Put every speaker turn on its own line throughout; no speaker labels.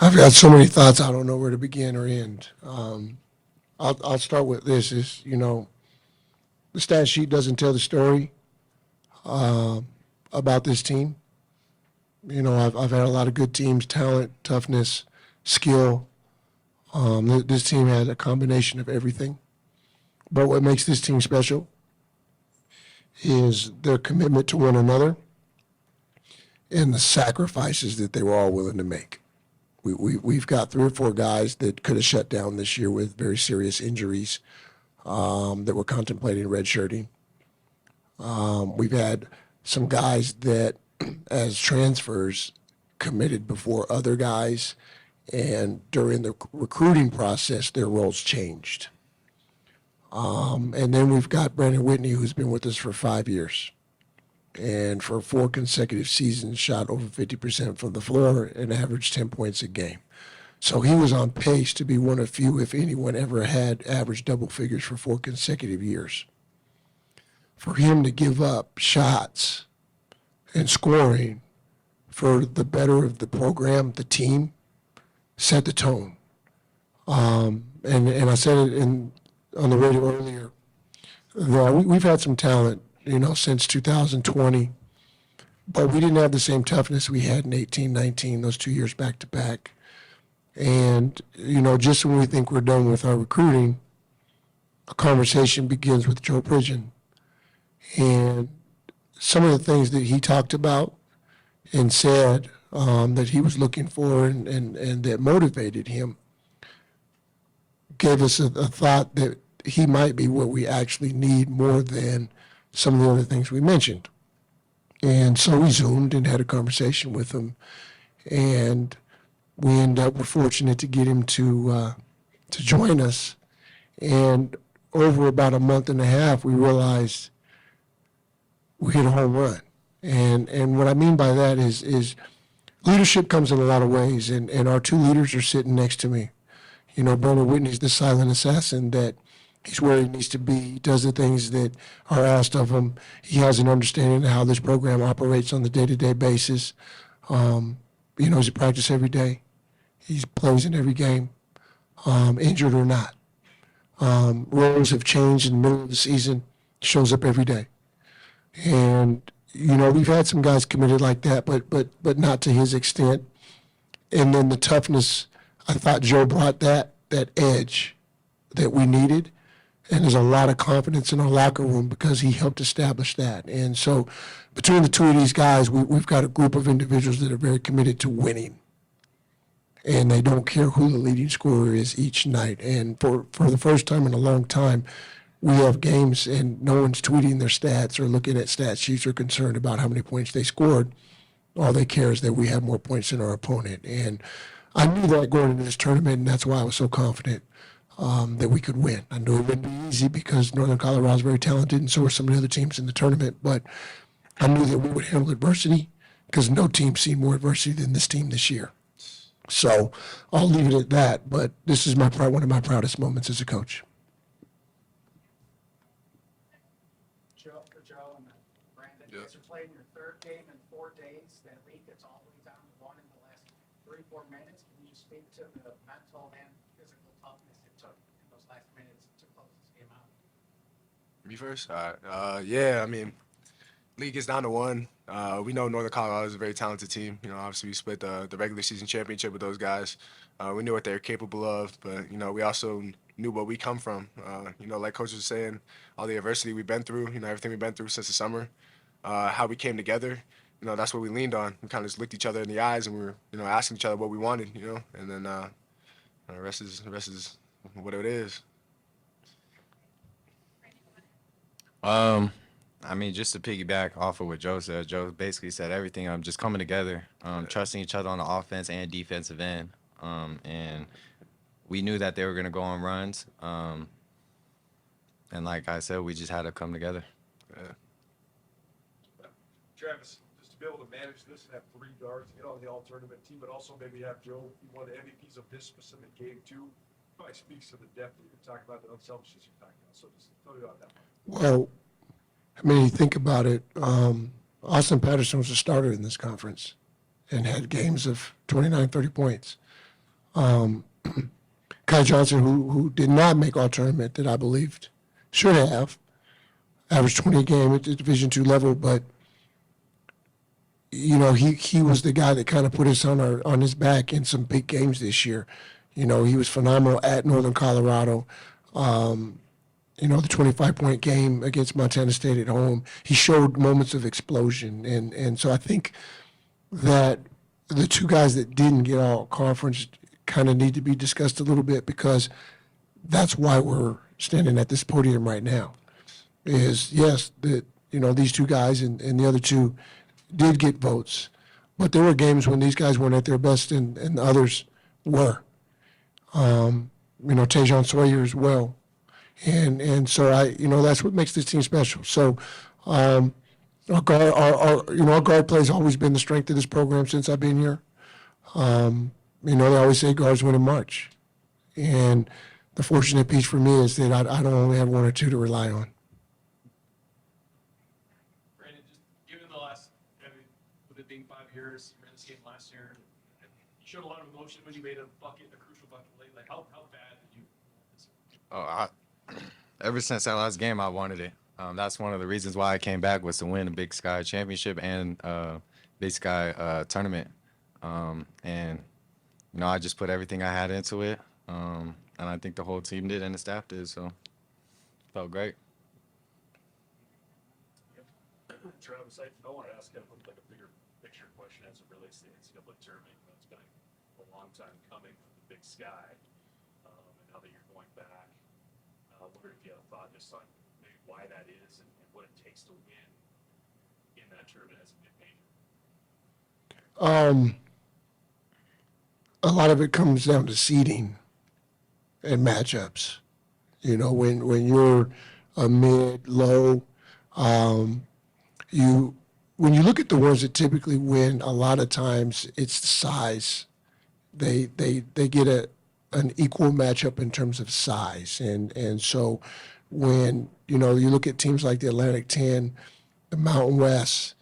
I've got so many thoughts. I don't know where to begin or end. I'll start with this: is the stat sheet doesn't tell the story about this team. I've had a lot of good teams: talent, toughness, skill. This team had a combination of everything. But what makes this team special is their commitment to one another and the sacrifices that they were all willing to make. We've got 3 or 4 guys that could have shut down this year with very serious injuries that were contemplating redshirting. We've had some guys that, as transfers, committed before other guys, and during the recruiting process, their roles changed. And then we've got Brandon Whitney, who's been with us for 5 years, and for 4 consecutive seasons shot over 50% from the floor and averaged 10 points a game. So he was on pace to be one of few, if anyone, ever had averaged double figures for 4 consecutive years. For him to give up shots and scoring for the better of the program, the team, set the tone. And I said it on the radio earlier that we've had some talent, since 2020, but we didn't have the same toughness we had in 18, 19, those 2 years back to back. And, just when we think we're done with our recruiting, a conversation begins with Joe Pridgeon. And some of the things that he talked about and said that he was looking for and that motivated him gave us a thought that he might be what we actually need more than some of the other things we mentioned. And so we Zoomed and had a conversation with him, and we're fortunate to get him to join us. And over about a month and a half, we realized we hit a home run. And what I mean by that is leadership comes in a lot of ways, and our 2 leaders are sitting next to me. Brandon Whitney's the silent assassin that he's where he needs to be. He does the things that are asked of him. He has an understanding of how this program operates on the day-to-day basis. He's at practice every day. He plays in every game, injured or not. Roles have changed in the middle of the season. Shows up every day. And, we've had some guys committed like that, but not to his extent. And then the toughness, I thought Joe brought that edge that we needed. And there's a lot of confidence in our locker room because he helped establish that. And so between the 2 of these guys, we've got a group of individuals that are very committed to winning. And they don't care who the leading scorer is each night. And for the first time in a long time, we have games and no one's tweeting their stats or looking at stat sheets or concerned about how many points they scored. All they care is that we have more points than our opponent. And I knew that going into this tournament, and that's why I was so confident that we could win. I knew it wouldn't be easy because Northern Colorado is very talented, and so are some of the other teams in the tournament. But I knew that we would handle adversity because no team's seen more adversity than this team this year. So I'll leave it at that. But this is one of my proudest moments as a coach.
Joe and Brandon, you guys are playing your 3rd game in 4 days. That lead gets all the way down to 1 in the last 3-4 minutes. Can you speak to the mental and physical toughness it took in those last minutes to close this game out?
Me first? All right. Yeah, I mean, league is down to 1. We know Northern Colorado is a very talented team. Obviously we split the regular season championship with those guys. We knew what they're capable of, but, we also knew where we come from. Like Coach was saying, all the adversity we've been through, everything we've been through since the summer, how we came together, that's what we leaned on. We kind of just looked each other in the eyes and we were, asking each other what we wanted, and then the rest is what it is.
I mean, just to piggyback off of what Joe said, Joe basically said everything. Just coming together, trusting each other on the offense and defensive end, and we knew that they were going to go on runs. And like I said, we just had to come together.
Yeah.
Travis, just to be able to manage this and have 3 guards, get on the all-tournament team, but also maybe have Joe be one of the MVPs of this specific game too, probably speaks to the depth that you're talking about, the unselfishness you're talking about. So just tell me about that one.
Well, you think about it, Austin Patterson was a starter in this conference and had games of 29, 30 points. Kai Johnson, who did not make all tournament, that I believed should have averaged 20 a game at the Division II level, but he was the guy that kind of put us on his back in some big games this year. He was phenomenal at Northern Colorado. The 25-point game against Montana State at home, he showed moments of explosion. And so I think that the two guys that didn't get all conference kind of need to be discussed a little bit, because that's why we're standing at this podium right now. Is yes, that these two guys and the other two did get votes, but there were games when these guys weren't at their best and the others were. Tejon Sawyer as well. And so that's what makes this team special. So our guard play has always been the strength of this program since I've been here. They always say guards win in March. And the fortunate piece for me is that I don't only have one or two to rely on.
Brandon, just given the last, with it being 5 years, you were in this game last year, you showed a lot of emotion when you made a crucial bucket late. Like, how bad did you?
Ever since that last game, I wanted it. That's one of the reasons why I came back, was to win a Big Sky championship and Big Sky tournament. And I just put everything I had into it, and I think the whole team did and the staff did. So it felt great.
Travis, I want to ask kind of like a bigger picture question as it relates to the NCAA tournament. It's been a long time coming for the Big Sky, and now that you're going back, I wonder if you have a thought just on maybe why that is and what it takes to win in that tournament as a mid-major.
A lot of it comes down to seeding and matchups. When you're a mid, low, when you look at the ones that typically win, a lot of times it's the size. They get an equal matchup in terms of size, and so when you look at teams like the Atlantic 10, the Mountain West,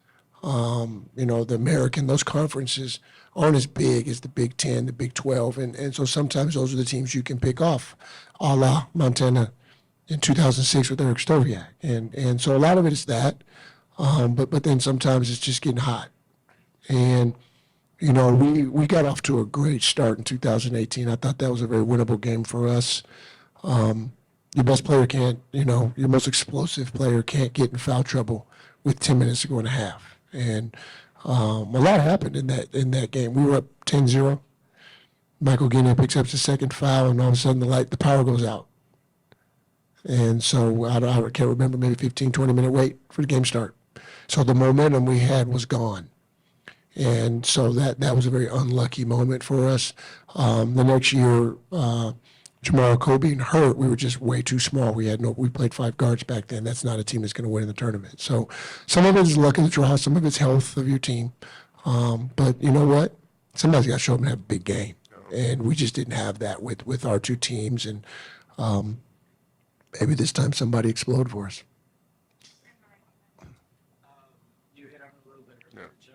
the American, those conferences aren't as big as the Big 10, the Big 12, and so sometimes those are the teams you can pick off, a la Montana in 2006 with Eric Stoviak, and so a lot of it is that, but then sometimes it's just getting hot, and we got off to a great start in 2018. I thought that was a very winnable game for us. Your best player can't, your most explosive player can't get in foul trouble with 10 minutes to go in a half. And a lot happened in that game. We were up 10-0. Michael Guinea picks up his second foul, and all of a sudden the power goes out. And so I can't remember, maybe 15, 20-minute wait for the game start. So the momentum we had was gone. And so that was a very unlucky moment for us. The next year, Jamar Cole being hurt, we were just way too small. We played 5 guards back then. That's not a team that's going to win in the tournament. So some of it is luck of the draw, some of it's health of your team. But you know what? Somebody's got to show up and have a big game. And we just didn't have that with our two teams. And maybe this time somebody exploded for us.
You hit on it a little bit earlier, Joe.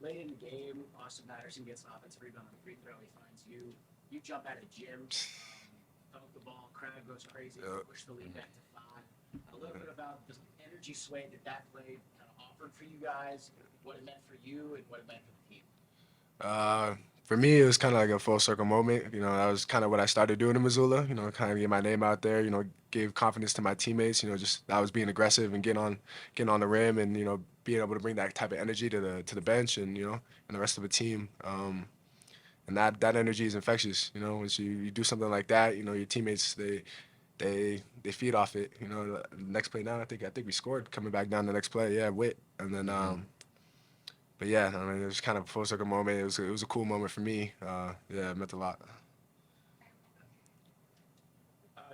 Late in the game, Austin Patterson gets an offensive rebound on the free throw. He finds you. You jump out of gym, dunk the ball, crowd goes crazy, push the lead back to 5. A little bit about the energy sway that play kind of offered for you guys, what it meant for you, and what it meant for the team.
For me, it was kind of like a full circle moment. That was kind of what I started doing in Missoula. Kind of get my name out there. Gave confidence to my teammates. Just I was being aggressive and getting on the rim, and being able to bring that type of energy to the bench and and the rest of the team. And that energy is infectious. Once you do something like that, your teammates they feed off it. The next play down, I think we scored coming back down the next play. Yeah, Witt, and then. But yeah, I mean, it was kind of a full circle moment. It was a cool moment for me. Yeah, it meant a lot.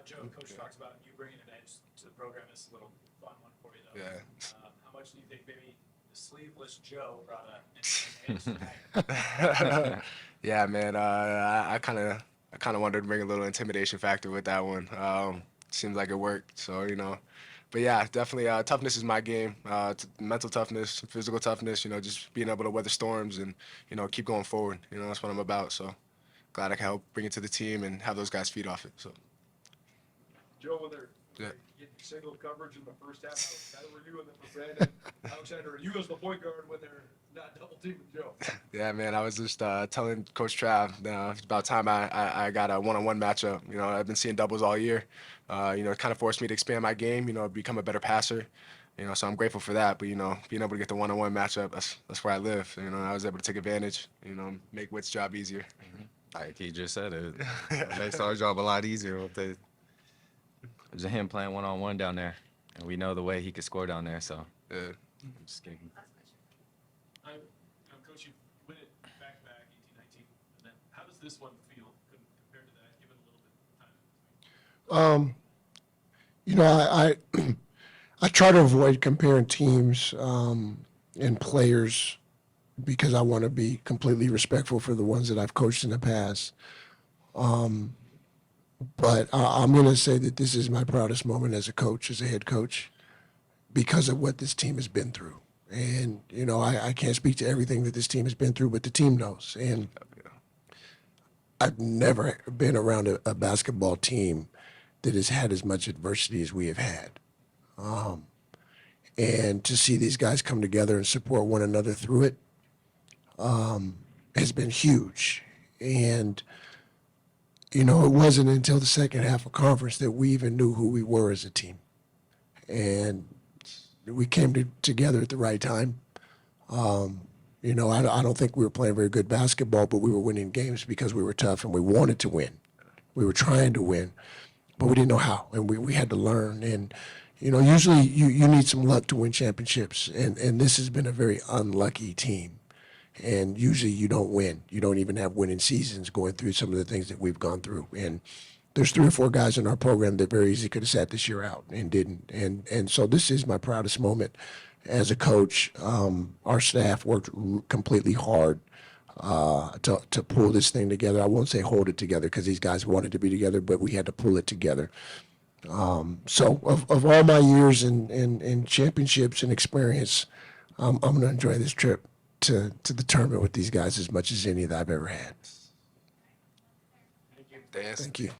Joe, Coach talks about you bringing an edge to the program. It's a little fun one for you, though.
Yeah.
How much do you think maybe the sleeveless Joe brought an edge?
Yeah, man. I kind of wanted to bring a little intimidation factor with that one. Seems like it worked. So But yeah, definitely toughness is my game. Mental toughness, physical toughness. Just being able to weather storms and keep going forward. That's what I'm about. So glad I can help bring it to the team and have those guys feed off it. So
Joe, when they're
Yeah.
getting single coverage in the first half, how excited were you? And then for Brandon, how excited are you as the point guard when they're not double teaming Joe?
yeah, man, I was just telling Coach Trav, it's about time I got a one-on-one matchup. You know, I've been seeing doubles all year. You know, it kind of forced me to expand my game. You know, become a better passer. You know, so I'm grateful for that. But you know, being able to get the one-on-one matchup, that's where I live. You know, I was able to take advantage. You know, make Witt's job easier.
Like he just said, it makes our job a lot easier with the. There's him playing one-on-one down there, and we know the way he could score down there. So
Yeah.
I'm just kidding.
Coach, you win it back-to-back, 18-19, and then how does this one feel compared to that, given a little bit of time?
You know, I try to avoid comparing teams and players because I want to be completely respectful for the ones that I've coached in the past. But I'm going to say that this is my proudest moment as a coach, as a head coach, because of what this team has been through. And, you know, I can't speak to everything that this team has been through, but the team knows. And I've never been around a basketball team that has had as much adversity as we have had. And to see these guys come together and support one another through it has been huge. And, you know, it wasn't until the second half of conference that we even knew who we were as a team. And we came together at the right time. You know, I don't think we were playing very good basketball, but we were winning games because we were tough and we wanted to win. We were trying to win, but we didn't know how, and we had to learn. And, you know, usually you need some luck to win championships, and this has been a very unlucky team. And usually you don't win. You don't even have winning seasons going through some of the things that we've gone through. And there's 3 or 4 guys in our program that very easily could have sat this year out and didn't. And so this is my proudest moment as a coach. Our staff worked completely hard to pull this thing together. I won't say hold it together because these guys wanted to be together, but we had to pull it together. So of all my years in championships and experience, I'm going to enjoy this trip to the tournament with these guys as much as any that I've ever had.
Thanks.
Thank you.